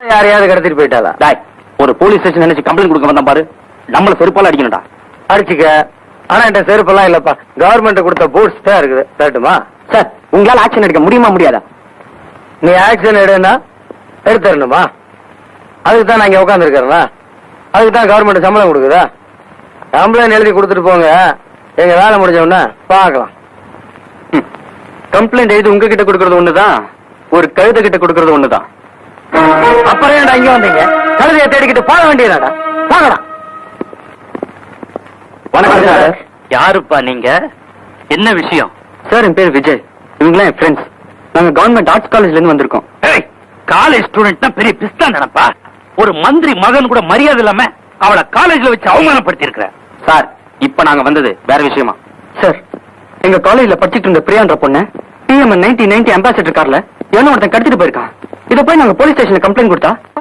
யாரையாவது கடத்திட்டு போயிட்டாளா? டாய், ஒரு போலீஸ் ஸ்டேஷன் நினைச்சு கம்ப்ளைண்ட் கொடுக்க வந்தா பாரு, நம்மள செருப்பால அடிக்கணும்டா. அடிச்சுக்க. ஆனா என்கிட்ட செருப்பெல்லாம் இல்லப்பா, கவர்மெண்ட் கொடுத்த பூட்ஸ் தான் இருக்குது. தரட்டுமா? சார், உங்களால ஆக்ஷன் எடுக்க முடியுமா முடியாதா? நீ ஆக்ஷன் எடுனா எடுத்துடணுமா? அதுக்கு தான் நான் இங்க உட்காந்துருக்கேன்னா, அதுக்கு தான் கவர்மெண்ட் சம்பளம் கொடுக்குதா? கம்ப்ளைண்ட் எழுதி கொடுத்துட்டு போங்க, எங்க வேலை முடிஞ்சோன்னா பார்க்கலாம். கம்ப்ளைண்ட் எழுதி உங்ககிட்ட கொடுக்கறது ஒண்ணுதான், ஒரு கழுத கிட்ட கொடுக்கறது ஒண்ணுதான். அப்புறம் ஏன்டா இங்க வந்தீங்க? கழுதையை தேடிக்கிட்டு போக வேண்டியதாடா. போகலாம். வணக்கம் சார். யாருப்பா நீங்க? என்ன விஷயம்? சார், என் பேர் விஜய். இவங்களாம் என் ஃப்ரெண்ட்ஸ். நாங்க கவர்மெண்ட் ஆர்ட்ஸ் காலேஜ்ல இருந்து வந்திருக்கோம். காலேஜ் ஸ்டூடெண்ட்னா பெரிய பிஸ்தா நினைப்பா. ஒரு மந்திரி மகன் கூட மரியாதை இல்லாம அவளை காலேஜ்ல வச்சு அவமானப்படுத்தி இருக்கிற. சார், இப்ப நாங்க வந்தது வேற விஷயமா. சார், எங்க காலேஜ்ல படிச்சுட்டு இருந்த பிரியான்ற பொண்ணு PM 1990 அம்பாசிடர் கார்ல என்ன ஒருத்தன் கடத்திட்டு போயிருக்கான். இத போய் நாங்க போலீஸ் ஸ்டேஷன்ல கம்ப்ளைண்ட் கொடுத்தா